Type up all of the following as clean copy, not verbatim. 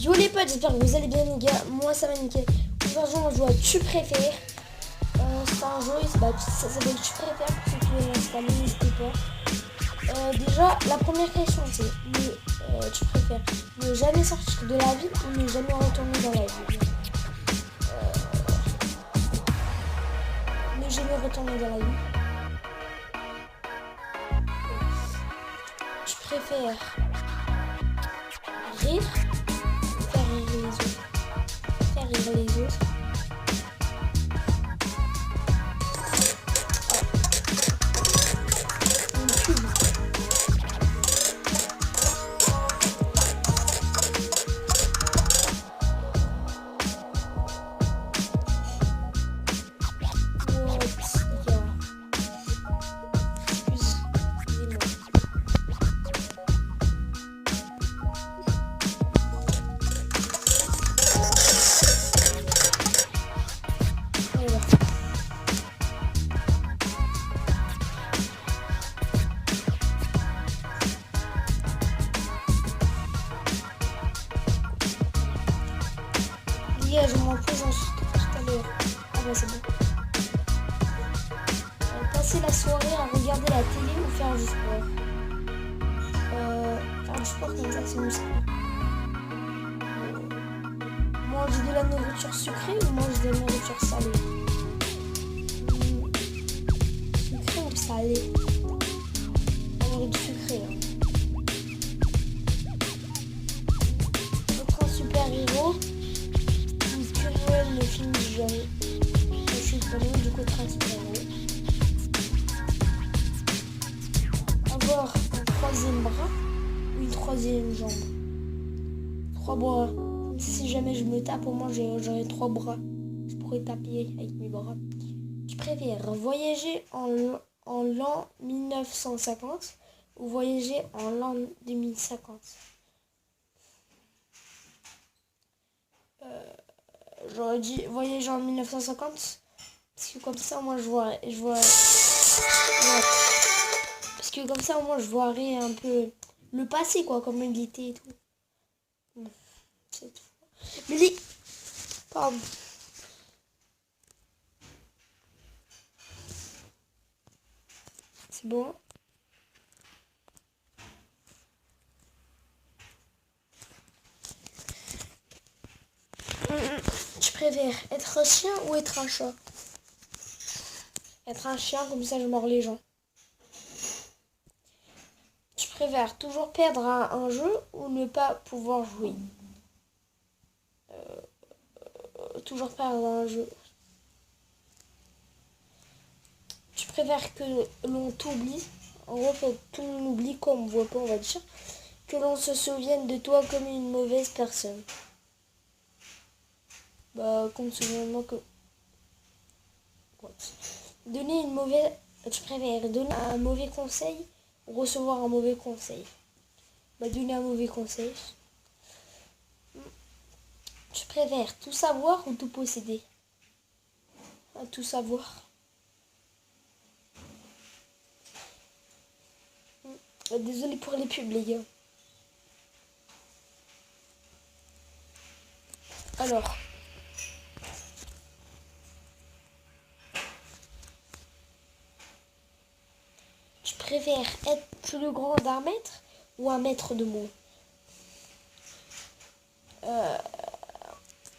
Yo les potes, j'espère que vous allez bien les gars, moi ça va nickel. Aujourd'hui on va jouer à Tu préfères. C'est un jeu, ça s'appelle Tu préfères, pour ceux qui veulent l'installer, n'hésitez pas. Déjà, la première question c'est, tu préfères ne jamais sortir de la ville ou ne jamais retourner dans la ville? Ne jamais retourner dans la ville. Tu préfères rire, faire rire les autres, faire rire les autres. Je m'en pose tout à l'heure. Ah bah c'est bon. Passer la soirée à regarder la télé ou faire du sport. Faire du sport comme ça c'est musclé. Manger de la nourriture sucrée ou manger de la nourriture salée? Sucré ou salé? Alors du sucré. Être un super héros. Le film du jamais. Je suis connu du coup transparent. Avoir un troisième bras ou une troisième jambe. 3 bras. Si jamais je me tape, au moins j'aurai 3 bras. Je pourrais taper avec mes bras. Je préfère voyager en l'an 1950 ou voyager en l'an 2050. J'aurais dit voyager en 1950 parce que comme ça moi je vois parce que comme ça moi je voirais un peu le passé quoi, comme il était et tout. C'est tout. Mais les... Pardon. C'est bon. Tu préfères être un chien ou être un chat? Être un chien, comme ça je mords les gens. Tu préfères toujours perdre un jeu ou ne pas pouvoir jouer? Toujours perdre un jeu. Tu préfères que l'on t'oublie, en gros que tout le monde oublie quoi, on ne voit pas on va dire, que l'on se souvienne de toi comme une mauvaise personne? Bah qu'on se souvienne de moi que... Ouais. Donner une mauvaise... Tu préfères donner un mauvais conseil ou recevoir un mauvais conseil? Bah donner un mauvais conseil. Tu préfères tout savoir ou tout posséder? Tout savoir. Désolé pour les pubs les gars. Alors. Tu préfères être plus grand d'1 mètre ou 1 mètre de moins?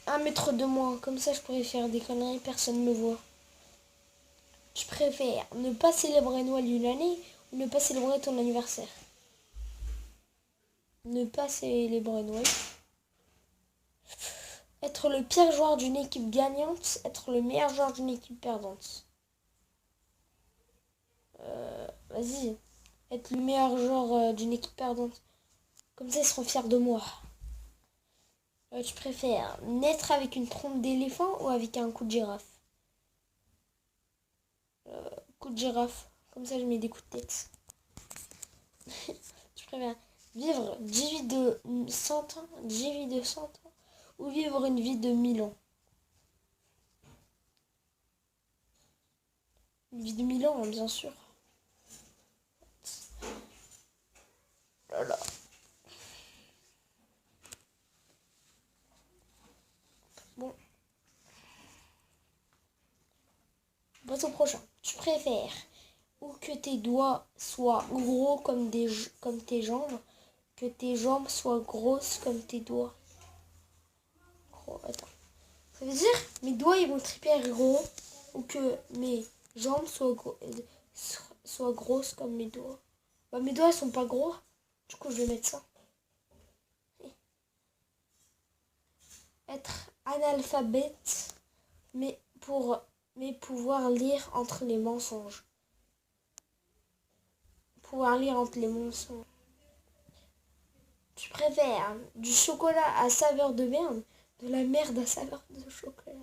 1 mètre de moins, comme ça je pourrais faire des conneries, personne ne me voit. Tu préfères ne pas célébrer Noël une année ou ne pas célébrer ton anniversaire? Ne pas célébrer Noël. Être le pire joueur d'une équipe gagnante, être le meilleur joueur d'une équipe perdante. Vas-y, être le meilleur joueur d'une équipe perdante. Comme ça ils seront fiers de moi. Tu préfères naître avec une trompe d'éléphant ou avec un cou de girafe? Coup de girafe. Comme ça je mets des coups de tête. Tu préfères vivre 10 vies de 100 ans, 10 vies de 100 ans ou vivre une vie de 1000 ans? Une vie de 1000 ans, bien sûr. Voilà. passe au prochain. Tu préfères ou que tes doigts soient gros comme tes jambes, que tes jambes soient grosses comme tes doigts. Oh, attends. Ça veut dire mes doigts ils vont être hyper gros ou que mes jambes soient grosses comme mes doigts. Bah, mes doigts ils sont pas gros. Du coup je vais mettre ça. Être analphabète mais pouvoir lire entre les mensonges. Pouvoir lire entre les mensonges. Tu préfères du chocolat à saveur de merde, de la merde à saveur de chocolat.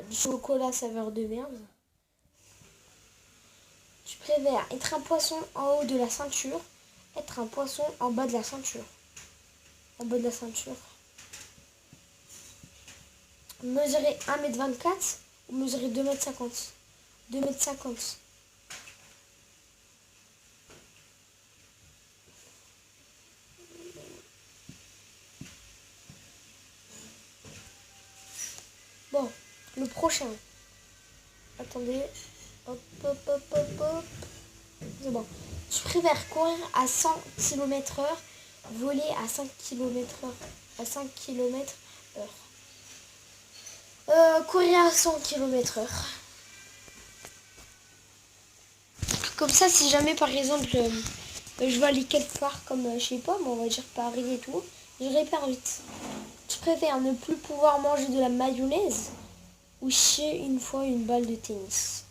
Du chocolat à saveur de merde. Tu préfères être un poisson en haut de la ceinture, être un poisson en bas de la ceinture. En bas de la ceinture. Mesurer 1m24 ou mesurer 2m50. 2m50. Bon, le prochain. Attendez. Hop, hop, hop, hop, hop. C'est bon. Tu préfères courir à 100 km/h, voler à 5 km/h. À 5 km/h. Courir à 100 km/h. Comme ça, si jamais par exemple je vais aller quelque part comme je sais pas, on va dire Paris et tout, j'irai hyper vite. Tu préfères ne plus pouvoir manger de la mayonnaise ou chier une fois une balle de tennis?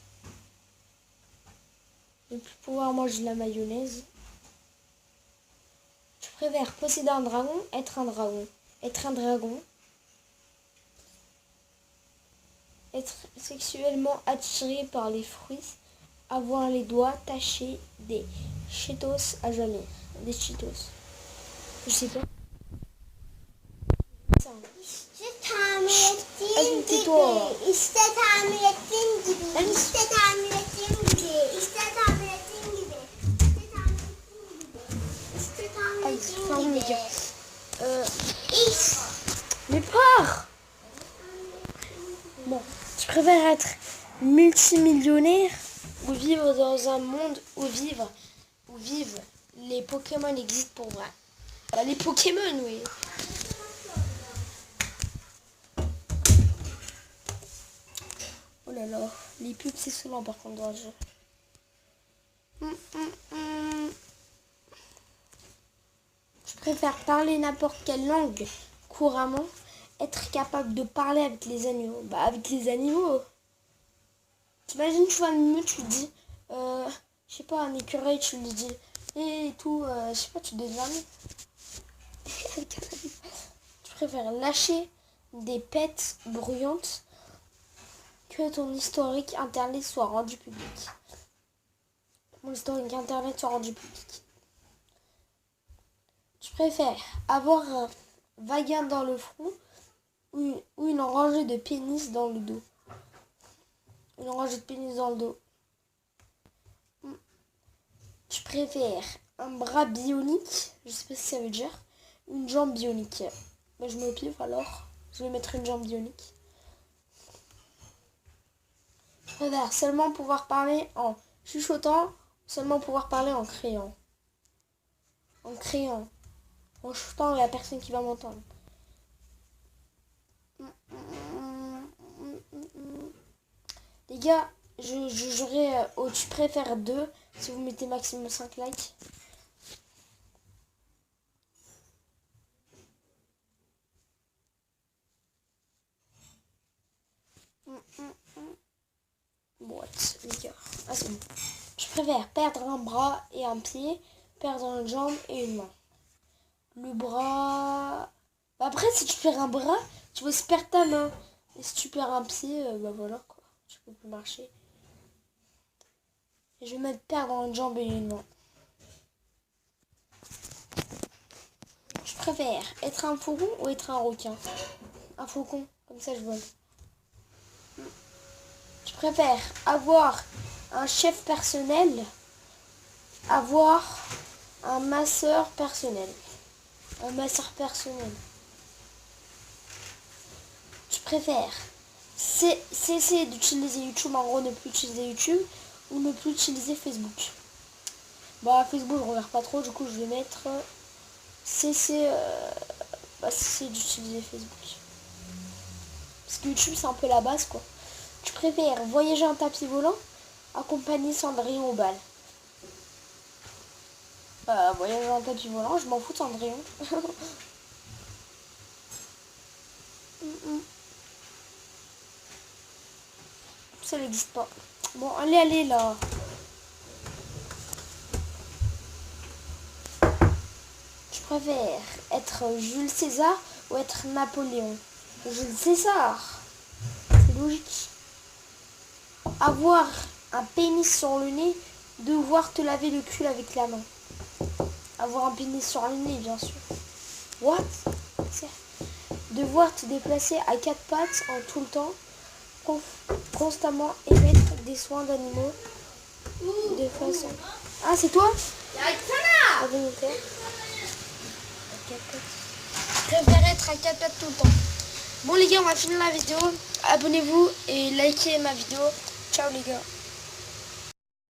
Ne plus pouvoir manger de la mayonnaise. Tu préfères posséder un dragon, être un dragon? Être un dragon. Être sexuellement attiré par les fruits. Avoir les doigts tachés des Cheetos à jamais. Des Cheetos. Je sais pas. tahmin ettiğim gibi, işte tahmin ettiğim gibi, işte tahmin ettiğim gibi, işte tahmin ettiğim gibi, işte tahmin ettiğim gibi, Mais pars! Bon, tu préfères être multimillionnaire ou vivre dans un monde où vivent les Pokémon existent pour vrai? Les Pokémon, oui. Oh là là, les pubs c'est souvent par contre dans le jeu. Je préfère parler n'importe quelle langue couramment, être capable de parler avec les animaux. Bah avec les animaux. T'imagines, tu vois un animal, tu lui dis, je sais pas, un écureuil, tu lui dis, et tout, je sais pas, tu te désignes. Tu préfères lâcher des pets bruyantes que ton historique internet soit rendu public. Mon historique internet soit rendu public. Tu préfères avoir un vagin dans le front ou une rangée de pénis dans le dos? Une rangée de pénis dans le dos. Tu préfères un bras bionique, je sais pas si ça veut dire, une jambe bionique. Bah, je me pif alors, je vais mettre une jambe bionique. Je préfère seulement pouvoir parler en chuchotant, seulement pouvoir parler en criant. En criant. En chuchotant, il n'y a personne qui va m'entendre. Les gars, j'aurais tu préfères 2 si vous mettez maximum 5 likes. What, les gars. Ah, c'est bon. Je préfère perdre un bras et un pied, perdre une jambe et une main. Le bras... Bah après, si tu perds un bras, tu vas aussi perdre ta main. Et si tu perds un pied, bah voilà quoi. Tu peux plus marcher. Et je vais mettre perdre une jambe et une main. Je préfère être un faucon ou être un requin? Un faucon, comme ça je vole. Je préfère avoir un chef personnel, avoir un masseur personnel. Un masseur personnel. Tu préfères c'est essayer d'utiliser YouTube, en gros ne plus utiliser YouTube ou ne plus utiliser Facebook. Bah Facebook je regarde pas trop, du coup je vais mettre cesser d'utiliser Facebook. Parce que YouTube c'est un peu la base quoi. Tu préfères voyager en tapis volant, accompagner Cendrillon au bal? Voyager en tapis volant, je m'en fous de Cendrillon. Ça n'existe pas. Bon, allez là. Tu préfères être Jules César ou être Napoléon? Jules César. C'est logique. Avoir un pénis sur le nez, devoir te laver le cul avec la main. Avoir un pénis sur le nez, bien sûr. What? Devoir te déplacer à quatre pattes en tout le temps. Constamment émettre des soins d'animaux de façon... Ah, c'est toi? Volontaire. Je préfère être à quatre pattes tout le temps. Bon les gars, on va finir la vidéo. Abonnez-vous et likez ma vidéo. Ciao les gars.